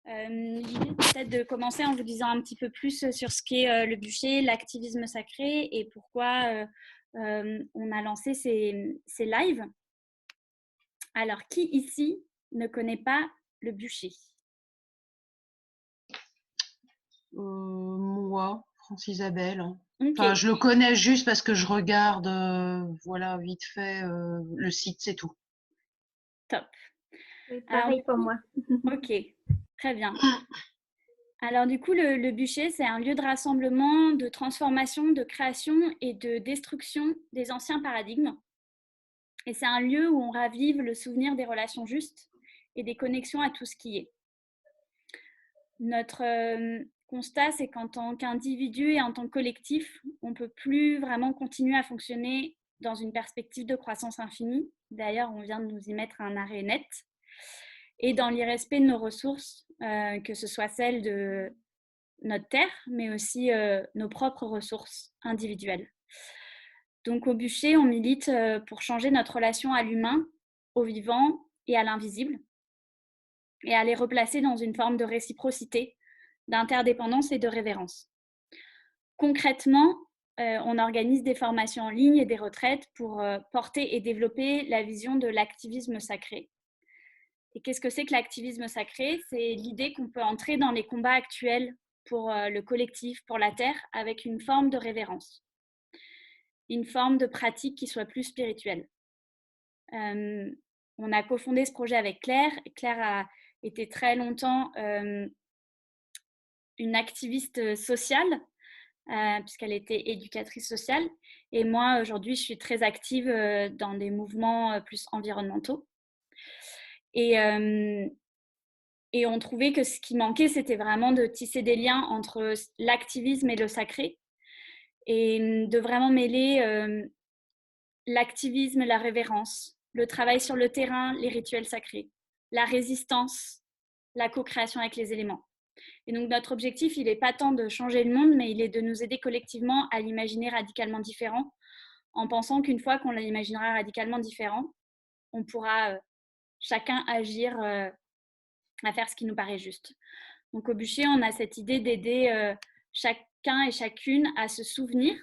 L'idée, c'est peut-être de commencer en vous disant un petit peu plus sur ce qu'est le bûcher, l'activisme sacré et pourquoi on a lancé ces lives. Alors, qui ici ne connaît pas le bûcher? Moi, France Isabelle, hein. Ok, Enfin, je le connais juste parce que je regarde, voilà, vite fait, le site, c'est tout. top. Oui, Alors, pareil pour moi. ok, très bien. Alors du coup, le bûcher, c'est un lieu de rassemblement, de transformation, de création et de destruction des anciens paradigmes. Et c'est un lieu où on ravive le souvenir des relations justes et des connexions à tout ce qui est. Notre constat, c'est qu'en tant qu'individu et en tant que collectif, on ne peut plus vraiment continuer à fonctionner dans une perspective de croissance infinie. D'ailleurs, on vient de nous y mettre un arrêt net. Et dans l'irrespect de nos ressources, que ce soit celles de notre terre, mais aussi nos propres ressources individuelles. Donc au bûcher, on milite pour changer notre relation à l'humain, au vivant et à l'invisible, et à les replacer dans une forme de réciprocité, d'interdépendance et de révérence. Concrètement, on organise des formations en ligne et des retraites pour porter et développer la vision de l'activisme sacré. Et qu'est-ce que c'est que l'activisme sacré? C'est l'idée qu'on peut entrer dans les combats actuels pour le collectif, pour la Terre, avec une forme de révérence, une forme de pratique qui soit plus spirituelle. On a cofondé ce projet avec Claire. Claire a été très longtemps une activiste sociale, puisqu'elle était éducatrice sociale. Et moi, aujourd'hui, je suis très active dans des mouvements plus environnementaux. Et, et on trouvait que ce qui manquait, c'était vraiment de tisser des liens entre l'activisme et le sacré, et de vraiment mêler l'activisme, la révérence, le travail sur le terrain, les rituels sacrés, la résistance, la co-création avec les éléments. Et donc notre objectif, il n'est pas tant de changer le monde, mais il est de nous aider collectivement à l'imaginer radicalement différent, en pensant qu'une fois qu'on l'imaginera radicalement différent, on pourra chacun agir à faire ce qui nous paraît juste. Donc au bûcher, on a cette idée d'aider chacun et chacune à se souvenir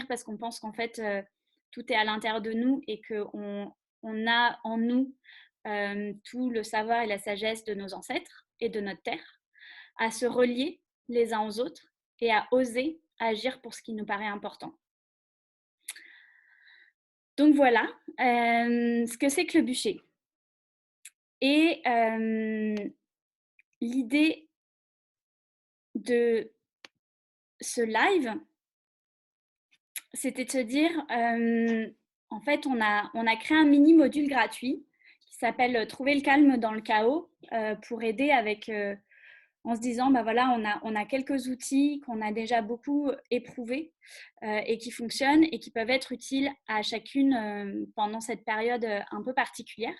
parce qu'on pense qu'en fait, tout est à l'intérieur de nous et qu'on a en nous tout le savoir et la sagesse de nos ancêtres et de notre terre, à se relier les uns aux autres et à oser agir pour ce qui nous paraît important. Donc voilà ce que c'est que le bûcher. Et l'idée de ce live, c'était de se dire, en fait, on a créé un mini module gratuit qui s'appelle Trouver le calme dans le chaos pour aider avec, en se disant, bah voilà, on a quelques outils qu'on a déjà beaucoup éprouvés et qui fonctionnent et qui peuvent être utiles à chacune pendant cette période un peu particulière.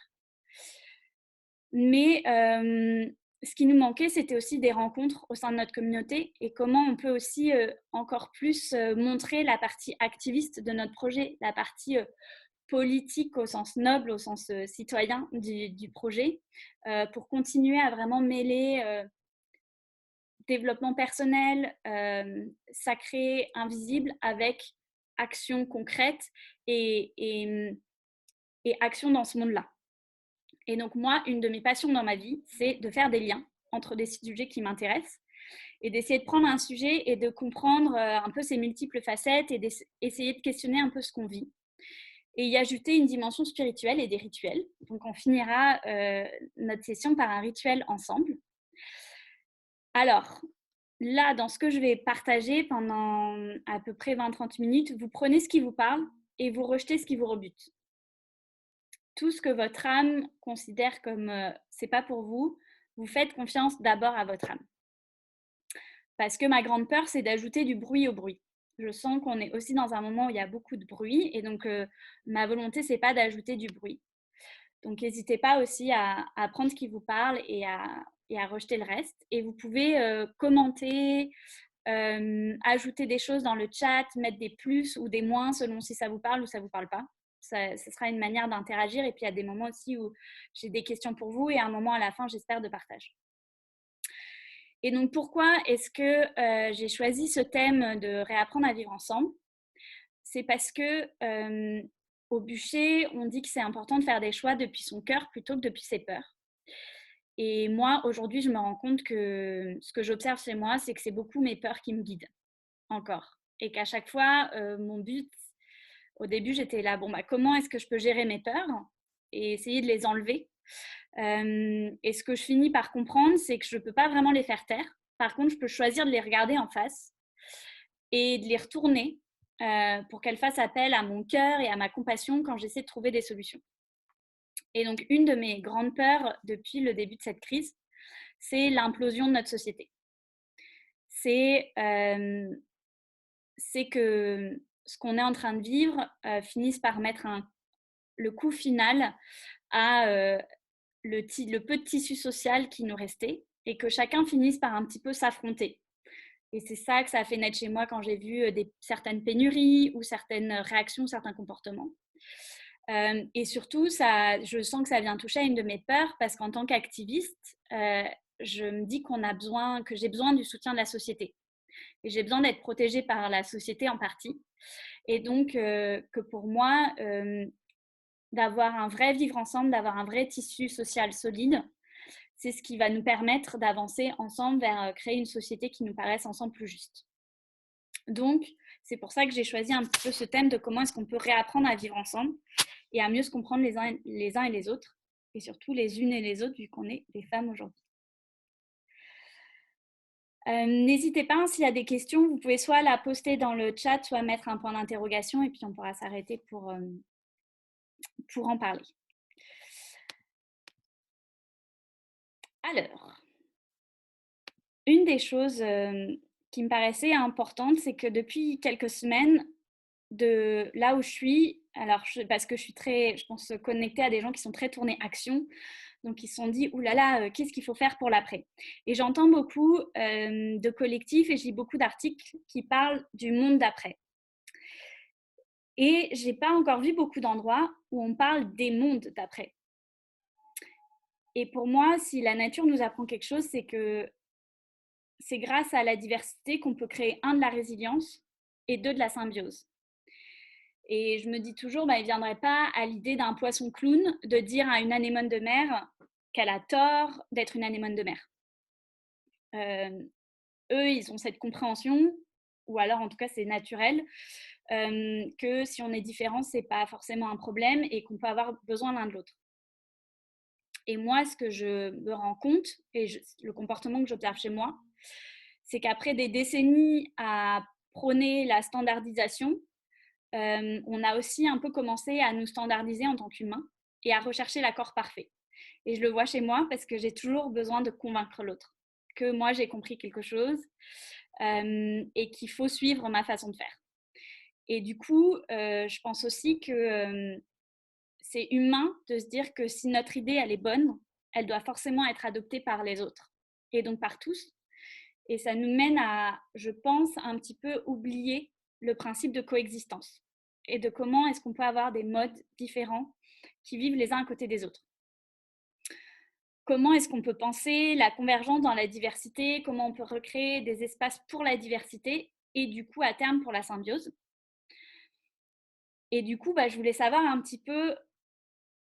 Mais ce qui nous manquait, c'était aussi des rencontres au sein de notre communauté et comment on peut aussi encore plus montrer la partie activiste de notre projet, la partie politique au sens noble, au sens citoyen du projet, pour continuer à vraiment mêler développement personnel, sacré, invisible, avec action concrète et action dans ce monde-là. Et donc moi, une de mes passions dans ma vie, c'est de faire des liens entre des sujets qui m'intéressent et d'essayer de prendre un sujet et de comprendre un peu ses multiples facettes et d'essayer de questionner un peu ce qu'on vit. Et y ajouter une dimension spirituelle et des rituels. Donc on finira notre session par un rituel ensemble. Alors, là, dans ce que je vais partager pendant à peu près 20-30 minutes, vous prenez ce qui vous parle et vous rejetez ce qui vous rebute. Tout ce que votre âme considère comme c'est pas pour vous, vous faites confiance d'abord à votre âme. Parce que ma grande peur, c'est d'ajouter du bruit au bruit. Je sens qu'on est aussi dans un moment où il y a beaucoup de bruit et donc ma volonté, c'est pas d'ajouter du bruit. Donc n'hésitez pas aussi à prendre ce qui vous parle et à rejeter le reste. Et vous pouvez commenter, ajouter des choses dans le chat, mettre des plus ou des moins selon si ça vous parle ou ça ne vous parle pas. Ce sera une manière d'interagir. Et puis, il y a des moments aussi où j'ai des questions pour vous et un moment à la fin, j'espère, de partage. Et donc, pourquoi est-ce que j'ai choisi ce thème de réapprendre à vivre ensemble? C'est parce que au bûcher, on dit que c'est important de faire des choix depuis son cœur plutôt que depuis ses peurs. Et moi, aujourd'hui, je me rends compte que ce que j'observe chez moi, c'est que c'est beaucoup mes peurs qui me guident encore. Et qu'à chaque fois, mon but, au début, j'étais là, bon, bah, comment est-ce que je peux gérer mes peurs et essayer de les enlever. Et ce que je finis par comprendre, c'est que je ne peux pas vraiment les faire taire. Par contre, je peux choisir de les regarder en face et de les retourner pour qu'elles fassent appel à mon cœur et à ma compassion quand j'essaie de trouver des solutions. Et donc, une de mes grandes peurs depuis le début de cette crise, c'est l'implosion de notre société. C'est que ce qu'on est en train de vivre finisse par mettre le coup final à le peu de tissu social qui nous restait et que chacun finisse par un petit peu s'affronter. Et c'est ça que ça a fait naître chez moi quand j'ai vu certaines pénuries ou certaines réactions, certains comportements. Et surtout, je sens que ça vient toucher à une de mes peurs parce qu'en tant qu'activiste, je me dis que j'ai besoin du soutien de la société. Et j'ai besoin d'être protégée par la société en partie. Et donc, que pour moi, d'avoir un vrai vivre ensemble, d'avoir un vrai tissu social solide, c'est ce qui va nous permettre d'avancer ensemble vers créer une société qui nous paraisse ensemble plus juste. Donc, c'est pour ça que j'ai choisi un petit peu ce thème de comment est-ce qu'on peut réapprendre à vivre ensemble et à mieux se comprendre les uns et les autres, et surtout les unes et les autres, vu qu'on est des femmes aujourd'hui. N'hésitez pas, s'il y a des questions, vous pouvez soit la poster dans le chat, soit mettre un point d'interrogation, et puis on pourra s'arrêter pour en parler. Alors, une des choses qui me paraissait importante, c'est que depuis quelques semaines, de là où je suis, alors parce que je suis très, je pense, connectée à des gens qui sont très tournés action, donc ils se sont dit, oulala, qu'est-ce qu'il faut faire pour l'après? Et j'entends beaucoup de collectifs et je lis beaucoup d'articles qui parlent du monde d'après. Et j'ai pas encore vu beaucoup d'endroits où on parle des mondes d'après. Et pour moi, si la nature nous apprend quelque chose, c'est que c'est grâce à la diversité qu'on peut créer de la résilience et de la symbiose. Et je me dis toujours, il ne viendrait pas à l'idée d'un poisson clown de dire à une anémone de mer qu'elle a tort d'être une anémone de mer. Eux, ils ont cette compréhension, ou alors en tout cas c'est naturel, que si on est différent, ce n'est pas forcément un problème et qu'on peut avoir besoin l'un de l'autre. Et moi, ce que je me rends compte, et le comportement que j'observe chez moi, c'est qu'après des décennies à prôner la standardisation, on a aussi un peu commencé à nous standardiser en tant qu'humains et à rechercher l'accord parfait. Et je le vois chez moi parce que j'ai toujours besoin de convaincre l'autre que moi j'ai compris quelque chose et qu'il faut suivre ma façon de faire. Et du coup, je pense aussi que c'est humain de se dire que si notre idée elle est bonne, elle doit forcément être adoptée par les autres et donc par tous. Et ça nous mène à, je pense, un petit peu oublier le principe de coexistence et de comment est-ce qu'on peut avoir des modes différents qui vivent les uns à côté des autres. Comment est-ce qu'on peut penser la convergence dans la diversité, comment on peut recréer des espaces pour la diversité et du coup à terme pour la symbiose. Et du coup, je voulais savoir un petit peu,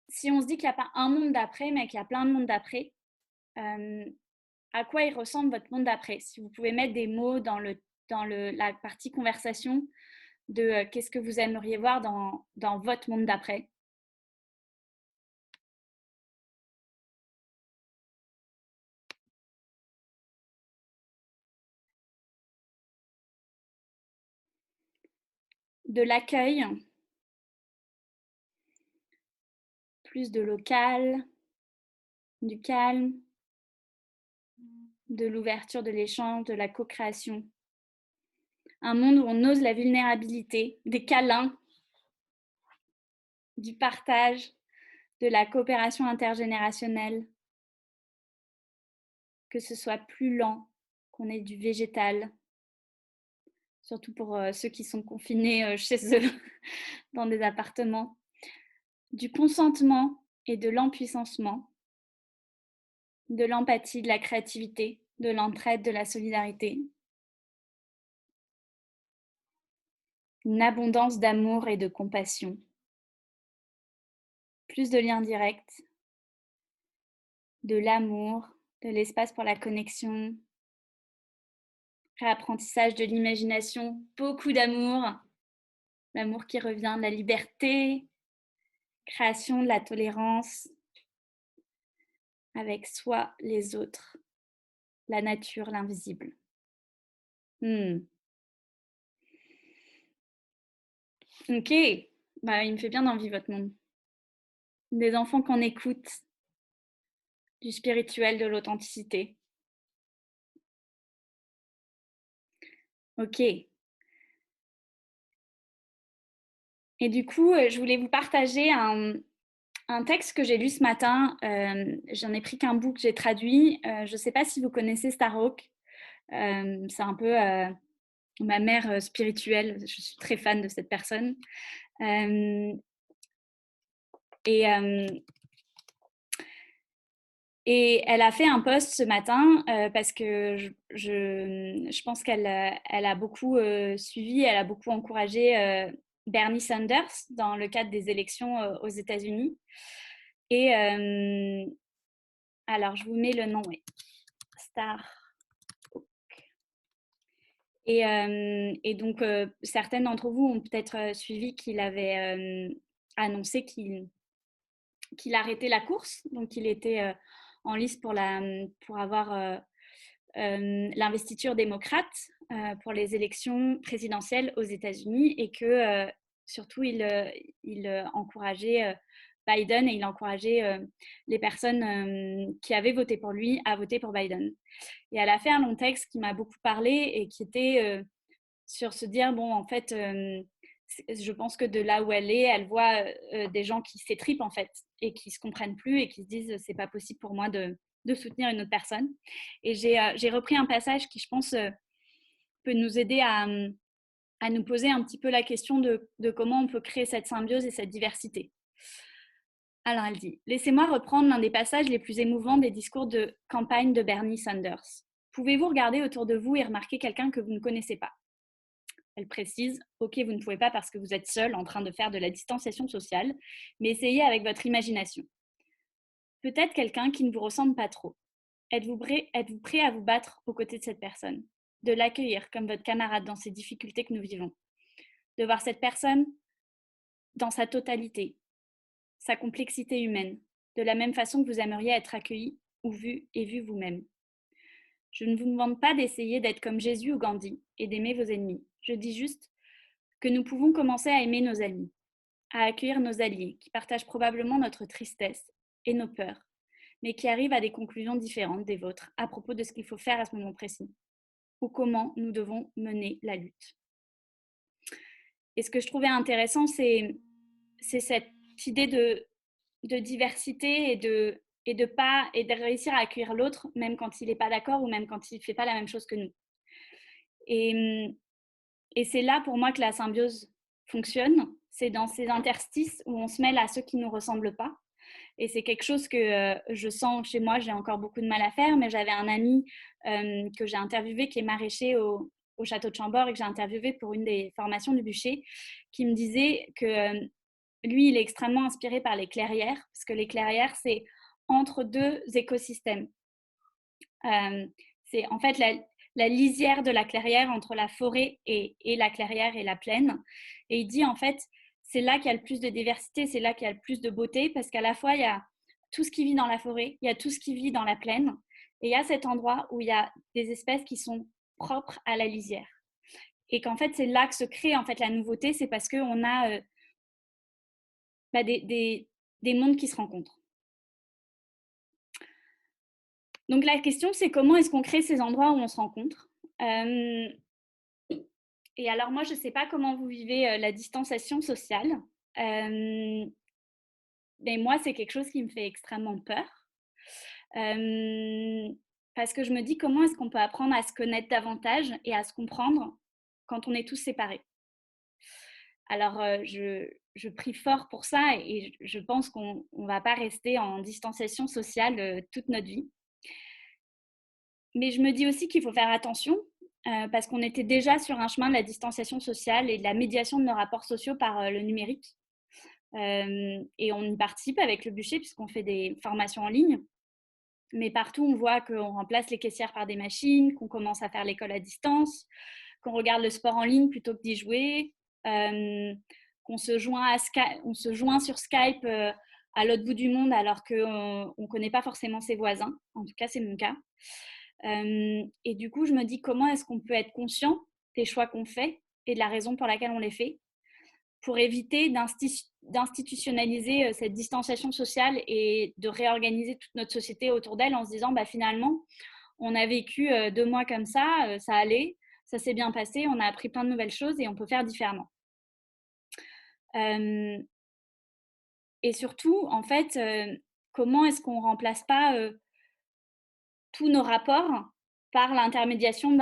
si on se dit qu'il n'y a pas un monde d'après, mais qu'il y a plein de mondes d'après, à quoi il ressemble votre monde d'après? Si vous pouvez mettre des mots dans la partie conversation de qu'est-ce que vous aimeriez voir dans votre monde d'après. De l'accueil, plus de local, du calme, de l'ouverture, de l'échange, de la co-création. Un monde où on ose la vulnérabilité, des câlins, du partage, de la coopération intergénérationnelle, que ce soit plus lent, qu'on ait du végétal, surtout pour ceux qui sont confinés chez eux dans des appartements, du consentement et de l'empuissancement, de l'empathie, de la créativité, de l'entraide, de la solidarité. Une abondance d'amour et de compassion. Plus de liens directs, de l'amour, de l'espace pour la connexion, réapprentissage de l'imagination, beaucoup d'amour, l'amour qui revient, de la liberté, création de la tolérance avec soi, les autres, la nature, l'invisible. Ok, bah, il me fait bien envie votre monde. Des enfants qu'on écoute, du spirituel, de l'authenticité. Ok. Et du coup, je voulais vous partager un texte que j'ai lu ce matin. J'en ai pris qu'un bout que j'ai traduit. Je ne sais pas si vous connaissez Starhawk. C'est un peu ma mère spirituelle. Je suis très fan de cette personne. Et elle a fait un post ce matin parce que je pense qu'elle a beaucoup suivi, elle a beaucoup encouragé Bernie Sanders dans le cadre des élections aux États-Unis. Et alors, je vous mets le nom, oui. Star. Et donc, certaines d'entre vous ont peut-être suivi qu'il avait annoncé qu'il arrêtait la course. Donc, il était en lice pour avoir l'investiture démocrate pour les élections présidentielles aux États-Unis et que surtout il encourageait Biden et il encourageait les personnes qui avaient voté pour lui à voter pour Biden. Et elle a fait un long texte qui m'a beaucoup parlé et qui était sur se dire, bon, en fait, je pense que de là où elle est, elle voit des gens qui s'étripent en fait et qui se comprennent plus et qui se disent, c'est pas possible pour moi de soutenir une autre personne. Et j'ai repris un passage qui, je pense, peut nous aider à nous poser un petit peu la question de comment on peut créer cette symbiose et cette diversité. Alors elle dit, laissez-moi reprendre l'un des passages les plus émouvants des discours de campagne de Bernie Sanders. Pouvez-vous regarder autour de vous et remarquer quelqu'un que vous ne connaissez pas? Elle précise, ok, vous ne pouvez pas parce que vous êtes seul en train de faire de la distanciation sociale, mais essayez avec votre imagination. Peut-être quelqu'un qui ne vous ressemble pas trop. Êtes-vous prêt à vous battre aux côtés de cette personne? De l'accueillir comme votre camarade dans ces difficultés que nous vivons? De voir cette personne dans sa totalité, sa complexité humaine, de la même façon que vous aimeriez être accueilli ou vu et vu vous-même? Je ne vous demande pas d'essayer d'être comme Jésus ou Gandhi et d'aimer vos ennemis. Je dis juste que nous pouvons commencer à aimer nos amis, à accueillir nos alliés qui partagent probablement notre tristesse et nos peurs, mais qui arrivent à des conclusions différentes des vôtres à propos de ce qu'il faut faire à ce moment précis ou comment nous devons mener la lutte. Et ce que je trouvais intéressant, c'est cette idée de diversité et de réussir à accueillir l'autre, même quand il n'est pas d'accord ou même quand il ne fait pas la même chose que nous. Et c'est là pour moi que la symbiose fonctionne. C'est dans ces interstices où on se mêle à ceux qui ne nous ressemblent pas. Et c'est quelque chose que je sens chez moi, j'ai encore beaucoup de mal à faire, mais j'avais un ami que j'ai interviewé qui est maraîcher au château de Chambord et que j'ai interviewé pour une des formations du bûcher, qui me disait que lui, il est extrêmement inspiré par les clairières, parce que les clairières, c'est entre deux écosystèmes. C'est en fait la lisière de la clairière entre la forêt et la clairière et la plaine. Et il dit en fait, c'est là qu'il y a le plus de diversité, c'est là qu'il y a le plus de beauté, parce qu'à la fois, il y a tout ce qui vit dans la forêt, il y a tout ce qui vit dans la plaine, et il y a cet endroit où il y a des espèces qui sont propres à la lisière. Et qu'en fait, c'est là que se crée en fait la nouveauté, c'est parce qu'on a des mondes qui se rencontrent. Donc la question, c'est comment est-ce qu'on crée ces endroits où on se rencontre? Et alors moi, je ne sais pas comment vous vivez la distanciation sociale, mais moi, c'est quelque chose qui me fait extrêmement peur. Parce que je me dis comment est-ce qu'on peut apprendre à se connaître davantage et à se comprendre quand on est tous séparés. Alors, je prie fort pour ça et je pense qu'on ne va pas rester en distanciation sociale toute notre vie. Mais je me dis aussi qu'il faut faire attention parce qu'on était déjà sur un chemin de la distanciation sociale et de la médiation de nos rapports sociaux par le numérique. Et on y participe avec le bûcher puisqu'on fait des formations en ligne. Mais partout, on voit qu'on remplace les caissières par des machines, qu'on commence à faire l'école à distance, qu'on regarde le sport en ligne plutôt que d'y jouer, qu'on se joint, on se joint sur Skype à l'autre bout du monde alors qu'on ne connaît pas forcément ses voisins. En tout cas, c'est mon cas. Et du coup, je me dis comment est-ce qu'on peut être conscient des choix qu'on fait et de la raison pour laquelle on les fait pour éviter d'institutionnaliser cette distanciation sociale et de réorganiser toute notre société autour d'elle en se disant bah, finalement, on a vécu 2 mois comme ça allait, ça s'est bien passé, on a appris plein de nouvelles choses et on peut faire différemment. Et surtout, en fait, comment est-ce qu'on ne remplace pas tous nos rapports par l'intermédiation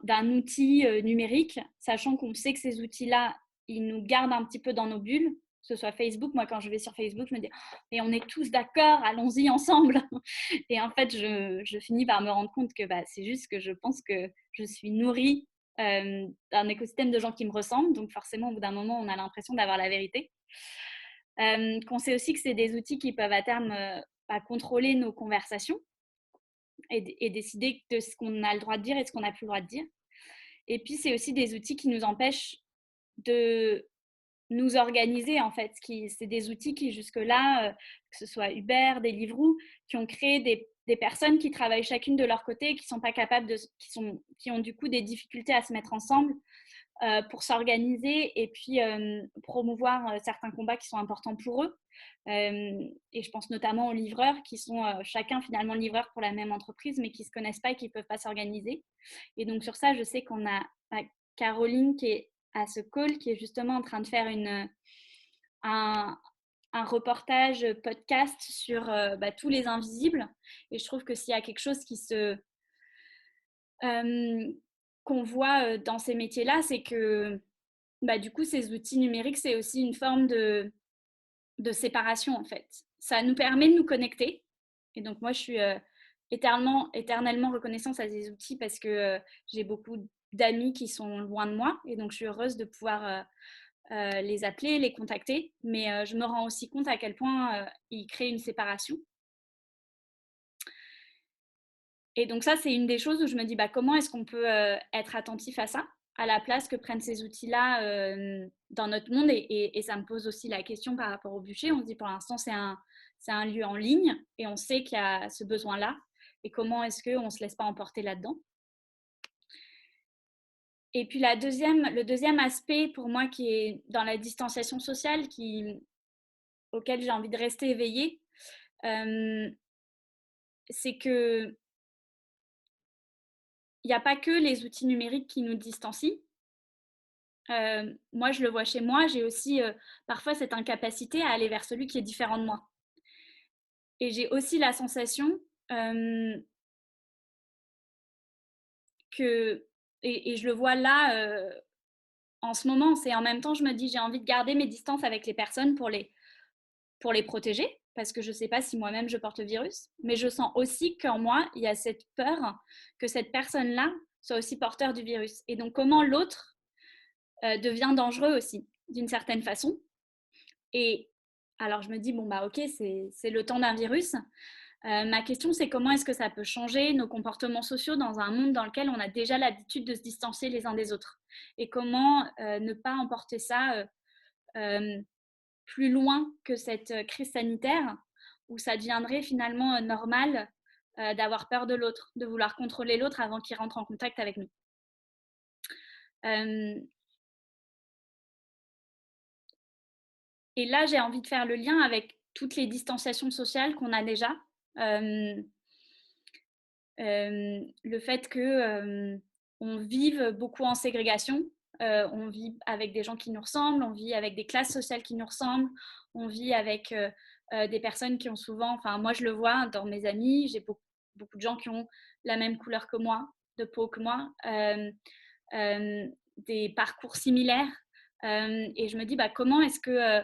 d'un outil numérique, sachant qu'on sait que ces outils-là, ils nous gardent un petit peu dans nos bulles, que ce soit Facebook. Moi, quand je vais sur Facebook, je me dis mais on est tous d'accord, allons-y ensemble. Et en fait, je finis par me rendre compte que bah, c'est juste que je pense que je suis nourrie d'un écosystème de gens qui me ressemblent. Donc forcément, au bout d'un moment, on a l'impression d'avoir la vérité. Qu'on sait aussi que c'est des outils qui peuvent à terme contrôler nos conversations et décider de ce qu'on a le droit de dire et de ce qu'on n'a plus le droit de dire. Et puis, c'est aussi des outils qui nous empêchent de nous organiser, en fait. C'est des outils qui, jusque-là, que ce soit Uber, Deliveroo, qui ont créé des personnes qui travaillent chacune de leur côté, qui sont pas capables qui ont du coup des difficultés à se mettre ensemble pour s'organiser et puis promouvoir certains combats qui sont importants pour eux. Et je pense notamment aux livreurs qui sont chacun finalement livreurs pour la même entreprise, mais qui ne se connaissent pas et qui ne peuvent pas s'organiser. Et donc sur ça, je sais qu'on a Caroline qui est à ce call, qui est justement en train de faire un reportage podcast sur tous les invisibles. Et je trouve que s'il y a quelque chose qu'on voit dans ces métiers-là, c'est que du coup, ces outils numériques, c'est aussi une forme de séparation, en fait. Ça nous permet de nous connecter. Et donc, moi, je suis éternellement reconnaissante à ces outils parce que j'ai beaucoup d'amis qui sont loin de moi. Et donc, je suis heureuse de pouvoir les appeler, les contacter. Mais je me rends aussi compte à quel point ils créent une séparation. Et donc ça, c'est une des choses où je me dis comment est-ce qu'on peut être attentif à ça, à la place que prennent ces outils-là dans notre monde. Et ça me pose aussi la question par rapport au bûcher. On se dit pour l'instant, c'est un lieu en ligne et on sait qu'il y a ce besoin-là. Et comment est-ce qu'on ne se laisse pas emporter là-dedans? Et puis le deuxième aspect pour moi qui est dans la distanciation sociale, auquel j'ai envie de rester éveillée, c'est que il n'y a pas que les outils numériques qui nous distancient. Moi, je le vois chez moi, j'ai aussi parfois cette incapacité à aller vers celui qui est différent de moi. Et j'ai aussi la sensation que, et je le vois là en ce moment, c'est en même temps, je me dis, j'ai envie de garder mes distances avec les personnes pour les protéger, parce que je ne sais pas si moi-même je porte le virus, mais je sens aussi qu'en moi, il y a cette peur que cette personne-là soit aussi porteur du virus. Et donc, comment l'autre devient dangereux aussi, d'une certaine façon. Et alors, je me dis, bon, bah ok, c'est le temps d'un virus. Ma question, c'est comment est-ce que ça peut changer nos comportements sociaux dans un monde dans lequel on a déjà l'habitude de se distancer les uns des autres? Et comment ne pas emporter ça plus loin que cette crise sanitaire, où ça deviendrait finalement normal d'avoir peur de l'autre, de vouloir contrôler l'autre avant qu'il rentre en contact avec nous. Et là, j'ai envie de faire le lien avec toutes les distanciations sociales qu'on a déjà. Le fait que on vive beaucoup en ségrégation, on vit avec des gens qui nous ressemblent, on vit avec des classes sociales qui nous ressemblent, on vit avec des personnes qui ont souvent, enfin moi je le vois dans mes amis, j'ai beaucoup de gens qui ont la même couleur que moi, de peau que moi, des parcours similaires, et je me dis comment est-ce que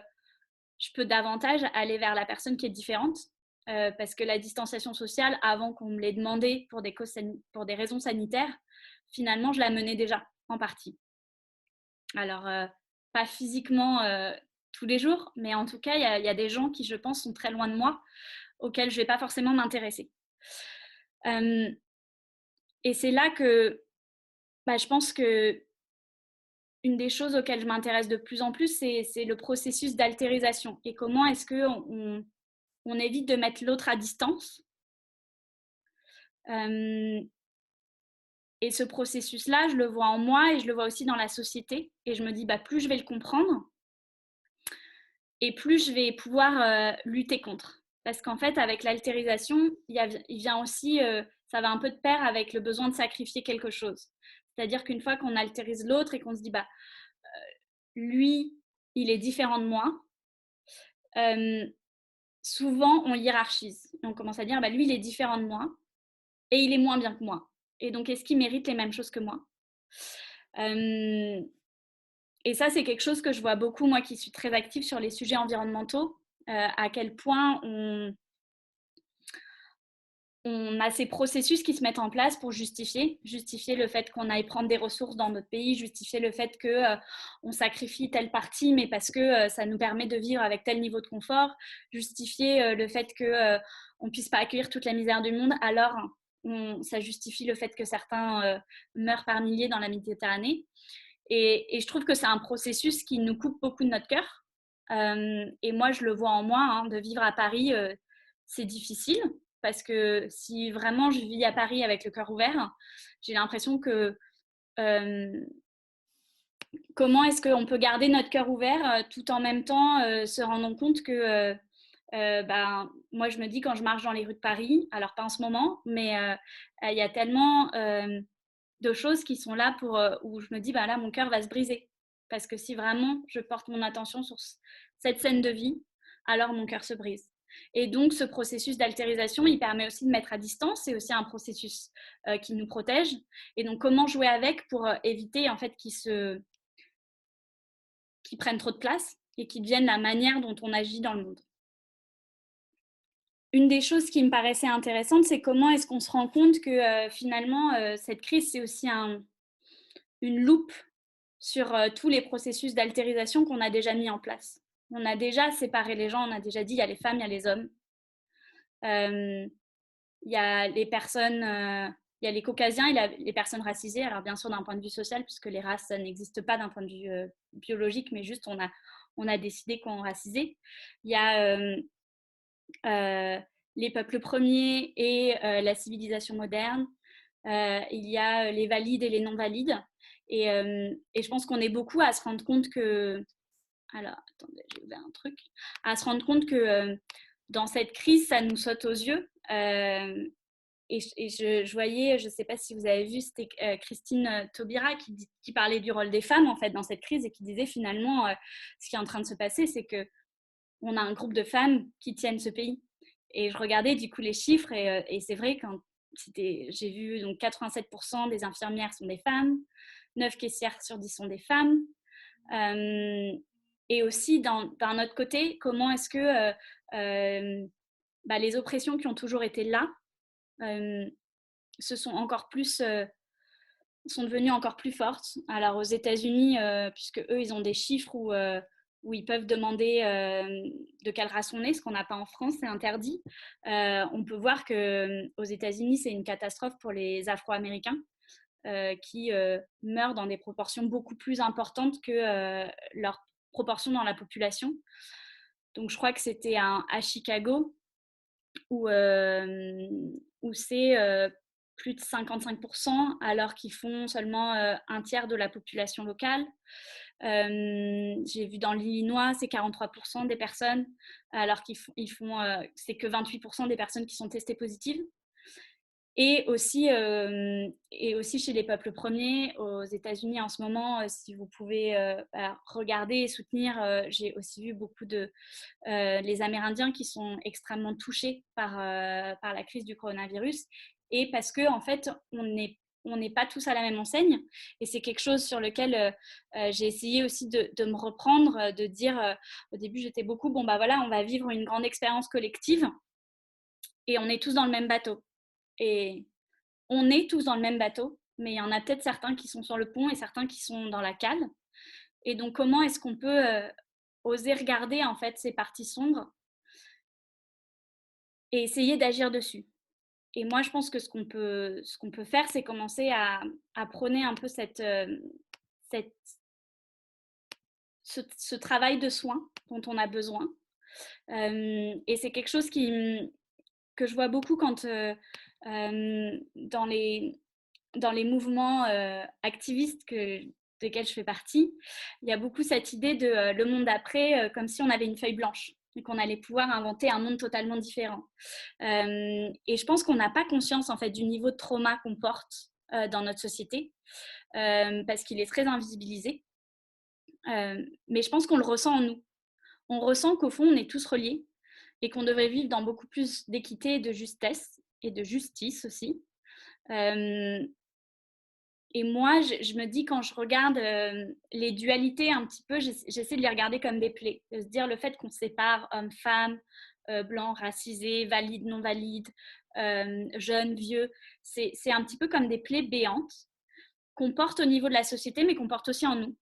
je peux davantage aller vers la personne qui est différente parce que la distanciation sociale, avant qu'on me l'ait demandé pour des raisons sanitaires, finalement, je la menais déjà en partie. Alors, pas physiquement tous les jours, mais en tout cas, il y a des gens qui, je pense, sont très loin de moi, auxquels je ne vais pas forcément m'intéresser. Et c'est là que je pense que une des choses auxquelles je m'intéresse de plus en plus, c'est le processus d'altérisation et comment est-ce qu'on évite de mettre l'autre à distance. Et ce processus-là, je le vois en moi et je le vois aussi dans la société. Et je me dis, plus je vais le comprendre et plus je vais pouvoir lutter contre. Parce qu'en fait, avec l'altérisation, il vient aussi, ça va un peu de pair avec le besoin de sacrifier quelque chose. C'est-à-dire qu'une fois qu'on altérise l'autre et qu'on se dit, lui, il est différent de moi, souvent on hiérarchise. Et on commence à dire, lui, il est différent de moi et il est moins bien que moi. Et donc, est-ce qu'il mérite les mêmes choses que moi? Et ça, c'est quelque chose que je vois beaucoup, moi qui suis très active sur les sujets environnementaux, à quel point on a ces processus qui se mettent en place pour justifier le fait qu'on aille prendre des ressources dans notre pays, justifier le fait qu'on sacrifie telle partie, mais parce que ça nous permet de vivre avec tel niveau de confort, justifier le fait qu'on ne puisse pas accueillir toute la misère du monde, alors ça justifie le fait que certains meurent par milliers dans la Méditerranée. Et je trouve que c'est un processus qui nous coupe beaucoup de notre cœur. Et moi, je le vois en moi, de vivre à Paris, c'est difficile parce que si vraiment je vis à Paris avec le cœur ouvert, j'ai l'impression que comment est-ce qu'on peut garder notre cœur ouvert tout en même temps se rendant compte que moi je me dis quand je marche dans les rues de Paris, alors pas en ce moment, mais il y a tellement de choses qui sont là pour où je me dis là mon cœur va se briser parce que si vraiment je porte mon attention sur cette scène de vie, alors mon cœur se brise. Et donc, ce processus d'altérisation, il permet aussi de mettre à distance. C'est aussi un processus qui nous protège. Et donc, comment jouer avec pour éviter en fait qu'ils prennent trop de place et qu'ils deviennent la manière dont on agit dans le monde. Une des choses qui me paraissait intéressante, c'est comment est-ce qu'on se rend compte que finalement, cette crise, c'est aussi une loupe sur tous les processus d'altérisation qu'on a déjà mis en place. On a déjà séparé les gens, on a déjà dit il y a les femmes, il y a les hommes. Il y a les personnes, il y a les caucasiens et les personnes racisées. Alors bien sûr d'un point de vue social, puisque les races n'existent pas d'un point de vue biologique, mais juste on a décidé qu'on racisait. Il y a les peuples premiers et la civilisation moderne. Il y a les valides et les non-valides. Et je pense qu'on est beaucoup à se rendre compte que... Alors, attendez, j'ai ouvert un truc. À se rendre compte que dans cette crise, ça nous saute aux yeux. Et je voyais, je ne sais pas si vous avez vu, c'était Christine Taubira qui parlait du rôle des femmes en fait dans cette crise et qui disait finalement ce qui est en train de se passer, c'est qu'on a un groupe de femmes qui tiennent ce pays. Et je regardais du coup les chiffres et c'est vrai quand j'ai vu donc 87% des infirmières sont des femmes, 9 caissières sur 10 sont des femmes. Et aussi d'un autre côté, comment est-ce que les oppressions qui ont toujours été là se sont encore plus sont devenues encore plus fortes. Alors aux États-Unis, puisque eux ils ont des chiffres où ils peuvent demander de quelle race on est, ce qu'on n'a pas en France, c'est interdit. On peut voir que aux États-Unis c'est une catastrophe pour les Afro-Américains qui meurent dans des proportions beaucoup plus importantes que leur proportion dans la population. Donc je crois que c'était à Chicago où c'est plus de 55%, alors qu'ils font seulement un tiers de la population locale. J'ai vu dans l'Illinois, c'est 43% des personnes, alors c'est que 28% des personnes qui sont testées positives. Et aussi chez les peuples premiers, aux États-Unis en ce moment, si vous pouvez regarder et soutenir, j'ai aussi vu beaucoup les Amérindiens qui sont extrêmement touchés par la crise du coronavirus. Et parce qu'en fait, on n'est pas tous à la même enseigne. Et c'est quelque chose sur lequel j'ai essayé aussi de me reprendre, de dire, au début, j'étais beaucoup, on va vivre une grande expérience collective. et on est tous dans le même bateau. Et on est tous dans le même bateau, mais il y en a peut-être certains qui sont sur le pont et certains qui sont dans la cale. Et donc, comment est-ce qu'on peut oser regarder en fait ces parties sombres et essayer d'agir dessus? Et moi, je pense que ce qu'on peut faire, c'est commencer à prôner un peu cette, ce travail de soin dont on a besoin. Et c'est quelque chose que je vois beaucoup quand dans les mouvements activistes desquels je fais partie, il y a beaucoup cette idée de le monde d'après, comme si on avait une feuille blanche et qu'on allait pouvoir inventer un monde totalement différent. Et je pense qu'on n'a pas conscience en fait du niveau de trauma qu'on porte dans notre société, parce qu'il est très invisibilisé. Mais je pense qu'on le ressent en nous. On ressent qu'au fond, on est tous reliés et qu'on devrait vivre dans beaucoup plus d'équité, de justesse et de justice aussi. Et moi, je me dis, quand je regarde les dualités un petit peu, j'essaie de les regarder comme des plaies. De se dire le fait qu'on sépare hommes, femmes, blancs, racisés, valides, non valides, jeunes, vieux, c'est un petit peu comme des plaies béantes qu'on porte au niveau de la société, mais qu'on porte aussi en nous.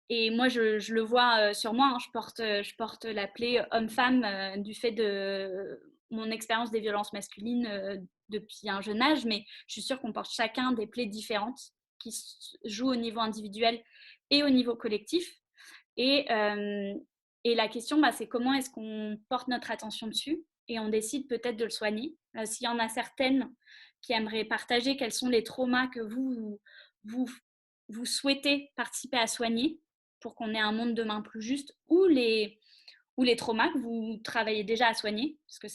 Et moi, je le vois sur moi, hein, je porte la plaie homme-femme du fait de mon expérience des violences masculines depuis un jeune âge, mais je suis sûre qu'on porte chacun des plaies différentes qui jouent au niveau individuel et au niveau collectif. Et, et la question, c'est comment est-ce qu'on porte notre attention dessus et on décide peut-être de le soigner. S'il y en a certaines qui aimeraient partager quels sont les traumas que vous souhaitez participer à soigner pour qu'on ait un monde demain plus juste, ou les traumas que vous travaillez déjà à soigner, parce que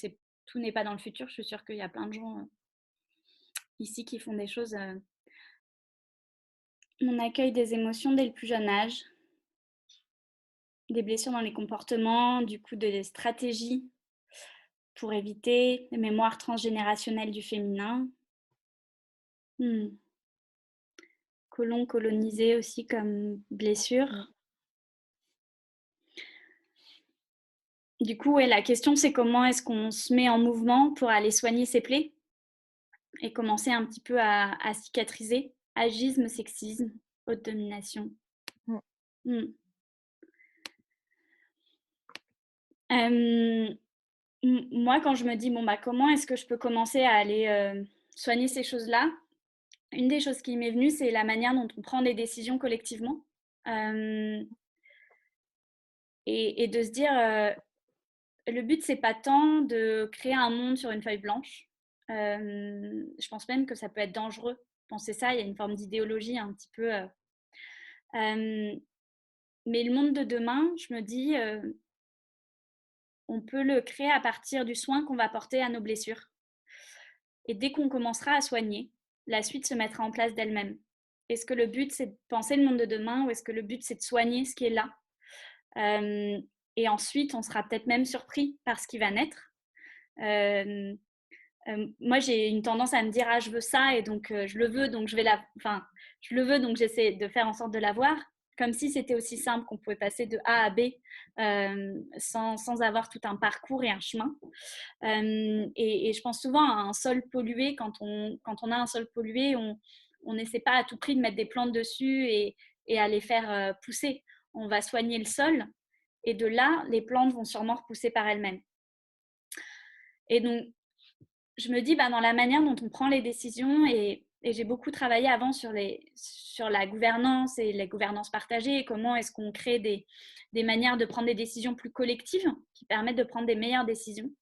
tout n'est pas dans le futur. Je suis sûre qu'il y a plein de gens ici qui font des choses. On accueille des émotions dès le plus jeune âge, des blessures dans les comportements, du coup des stratégies pour éviter les mémoires transgénérationnelles du féminin. Colon colonisé aussi comme blessure. Du coup, ouais, la question, c'est comment est-ce qu'on se met en mouvement pour aller soigner ses plaies et commencer un petit peu à cicatriser. Agisme, sexisme, haute domination. Moi, quand je me dis, comment est-ce que je peux commencer à aller soigner ces choses-là, une des choses qui m'est venue, c'est la manière dont on prend des décisions collectivement. Et de se dire, le but, c'est pas tant de créer un monde sur une feuille blanche. Je pense même que ça peut être dangereux. Penser ça, il y a une forme d'idéologie un petit peu. Mais le monde de demain, je me dis, on peut le créer à partir du soin qu'on va porter à nos blessures. Et dès qu'on commencera à soigner, la suite se mettra en place d'elle-même. Est-ce que le but, c'est de penser le monde de demain, ou est-ce que le but, c'est de soigner ce qui est là? Et ensuite, on sera peut-être même surpris par ce qui va naître. Moi, j'ai une tendance à me dire, je veux ça, et donc je le veux, donc je le veux, donc j'essaie de faire en sorte de l'avoir, comme si c'était aussi simple qu'on pouvait passer de A à B sans avoir tout un parcours et un chemin. Et je pense souvent à un sol pollué. Quand on a un sol pollué, on n'essaie pas à tout prix de mettre des plantes dessus et à les faire pousser. On va soigner le sol, et de là, les plantes vont sûrement repousser par elles-mêmes. Et donc, je me dis, dans la manière dont on prend les décisions, et j'ai beaucoup travaillé avant sur la gouvernance et les gouvernances partagées, et comment est-ce qu'on crée des manières de prendre des décisions plus collectives qui permettent de prendre des meilleures décisions.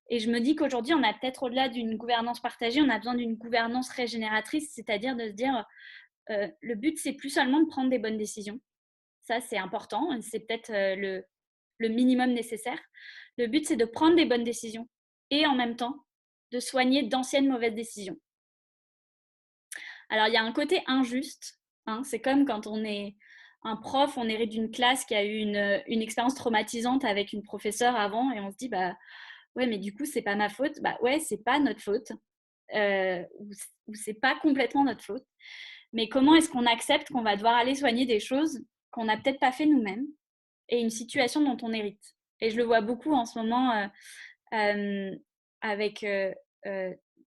Et je me dis qu'aujourd'hui, on a peut-être, au-delà d'une gouvernance partagée, on a besoin d'une gouvernance régénératrice, c'est-à-dire de se dire, le but, c'est plus seulement de prendre des bonnes décisions. Ça, c'est important, c'est peut-être le minimum nécessaire. Le but, c'est de prendre des bonnes décisions et en même temps, de soigner d'anciennes mauvaises décisions. Alors, il y a un côté injuste. C'est comme quand on est un prof, on hérite d'une classe qui a eu une expérience traumatisante avec une professeure avant, et on se dit, ouais, mais du coup, c'est pas ma faute. Ouais, c'est pas notre faute. Ou c'est pas complètement notre faute. Mais comment est-ce qu'on accepte qu'on va devoir aller soigner des choses qu'on n'a peut-être pas fait nous-mêmes et une situation dont on hérite? Et je le vois beaucoup en ce moment avec,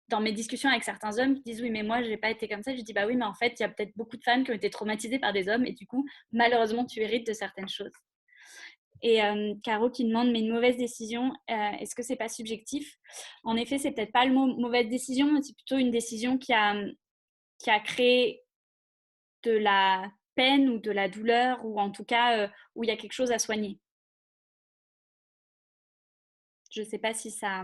dans mes discussions avec certains hommes qui disent oui mais moi j'ai pas été comme ça, je dis bah oui mais en fait il y a peut-être beaucoup de femmes qui ont été traumatisées par des hommes et du coup malheureusement tu hérites de certaines choses. Et Caro qui demande mais une mauvaise décision, est-ce que c'est pas subjectif? En effet c'est peut-être pas le mot mauvaise décision, mais c'est plutôt une décision qui a créé de la peine ou de la douleur ou en tout cas où il y a quelque chose à soigner. Je sais pas si ça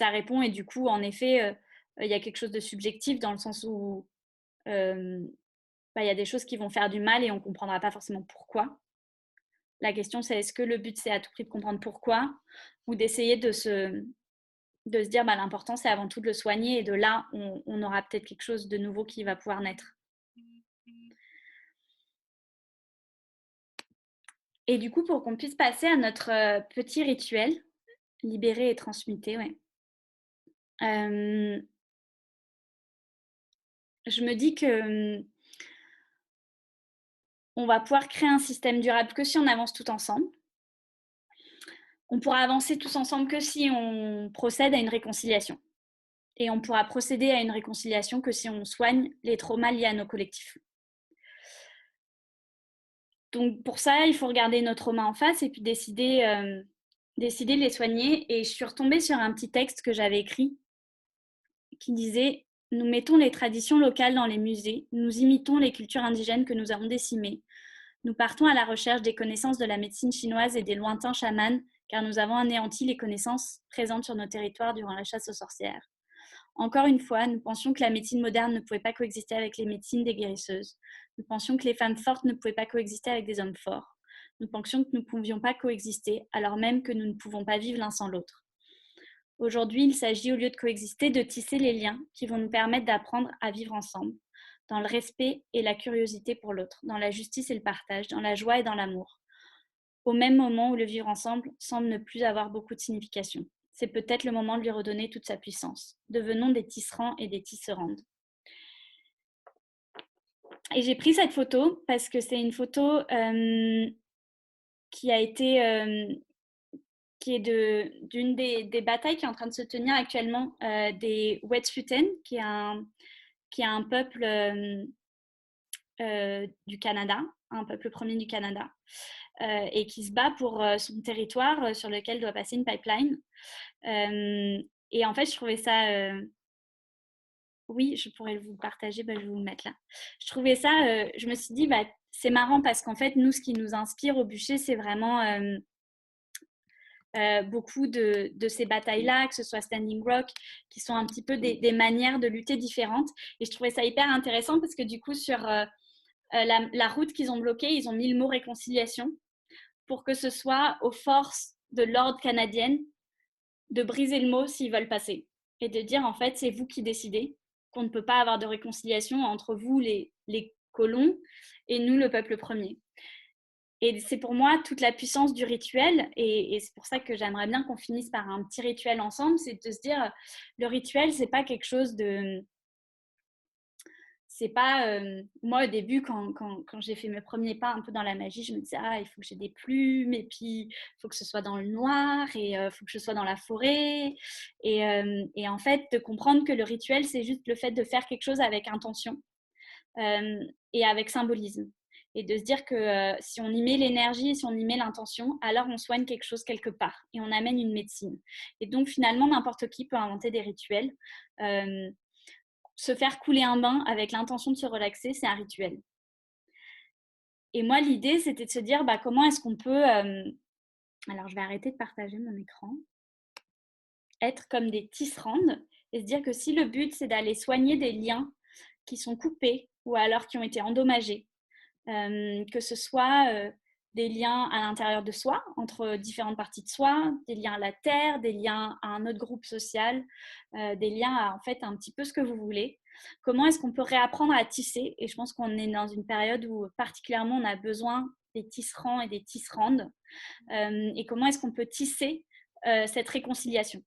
répond et du coup en effet il y a quelque chose de subjectif dans le sens où il y a des choses qui vont faire du mal et on ne comprendra pas forcément pourquoi. La question, c'est est-ce que le but, c'est à tout prix de comprendre pourquoi ou d'essayer de se dire bah, l'important, c'est avant tout de le soigner et de là, on aura peut-être quelque chose de nouveau qui va pouvoir naître. Et du coup, pour qu'on puisse passer à notre petit rituel, libérer et transmuter, ouais. Je me dis que on va pouvoir créer un système durable que si on avance tout ensemble. On pourra avancer tous ensemble que si on procède à une réconciliation. Et on pourra procéder à une réconciliation que si on soigne les traumas liés à nos collectifs. Donc pour ça, il faut regarder nos traumas en face et puis décider de les soigner. Et je suis retombée sur un petit texte que j'avais écrit qui disait « Nous mettons les traditions locales dans les musées, nous imitons les cultures indigènes que nous avons décimées. Nous partons à la recherche des connaissances de la médecine chinoise et des lointains chamans, car nous avons anéanti les connaissances présentes sur nos territoires durant la chasse aux sorcières. Encore une fois, nous pensions que la médecine moderne ne pouvait pas coexister avec les médecines des guérisseuses. Nous pensions que les femmes fortes ne pouvaient pas coexister avec des hommes forts. Nous pensions que nous ne pouvions pas coexister, alors même que nous ne pouvons pas vivre l'un sans l'autre. Aujourd'hui, il s'agit, au lieu de coexister, de tisser les liens qui vont nous permettre d'apprendre à vivre ensemble, dans le respect et la curiosité pour l'autre, dans la justice et le partage, dans la joie et dans l'amour. Au même moment où le vivre ensemble semble ne plus avoir beaucoup de signification. C'est peut-être le moment de lui redonner toute sa puissance. Devenons des tisserands et des tisserandes. Et j'ai pris cette photo parce que c'est une photo qui a été qui est d'une des batailles qui est en train de se tenir actuellement des Wet'suwet'en, qui est un peuple du Canada, un peuple premier du Canada, et qui se bat pour son territoire sur lequel doit passer une pipeline. Et en fait, je trouvais ça... oui, je pourrais vous le partager, bah, je vais vous le mettre là. Je trouvais ça, je me suis dit, bah, c'est marrant parce qu'en fait, nous, ce qui nous inspire au bûcher, c'est vraiment beaucoup de ces batailles-là, que ce soit Standing Rock, qui sont un petit peu des manières de lutter différentes. Et je trouvais ça hyper intéressant parce que du coup, sur la route qu'ils ont bloquée, ils ont mis le mot réconciliation pour que ce soit aux forces de l'ordre canadienne de briser le mot s'ils veulent passer. Et de dire, en fait, c'est vous qui décidez qu'on ne peut pas avoir de réconciliation entre vous, les colons, et nous, le peuple premier. Et c'est pour moi toute la puissance du rituel, et c'est pour ça que j'aimerais bien qu'on finisse par un petit rituel ensemble, c'est de se dire, le rituel, c'est pas quelque chose de... C'est pas... moi, au début, quand j'ai fait mes premiers pas un peu dans la magie, je me disais, ah, il faut que j'ai des plumes, et puis il faut que ce soit dans le noir, et il faut que je sois dans la forêt. Et en fait, de comprendre que le rituel, c'est juste le fait de faire quelque chose avec intention et avec symbolisme. Et de se dire que si on y met l'énergie, si on y met l'intention, alors on soigne quelque chose quelque part et on amène une médecine. Et donc finalement, n'importe qui peut inventer des rituels. Se faire couler un bain avec l'intention de se relaxer, c'est un rituel. Et moi, l'idée, c'était de se dire bah, comment est-ce qu'on peut... alors, je vais arrêter de partager mon écran. Être comme des tisserandes et se dire que si le but, c'est d'aller soigner des liens qui sont coupés ou alors qui ont été endommagés, que ce soit des liens à l'intérieur de soi, entre différentes parties de soi, des liens à la terre, des liens à un autre groupe social, des liens à en fait un petit peu ce que vous voulez. Comment est-ce qu'on peut réapprendre à tisser? Et je pense qu'on est dans une période où particulièrement on a besoin des tisserands et des tisserandes. Et comment est-ce qu'on peut tisser cette réconciliation?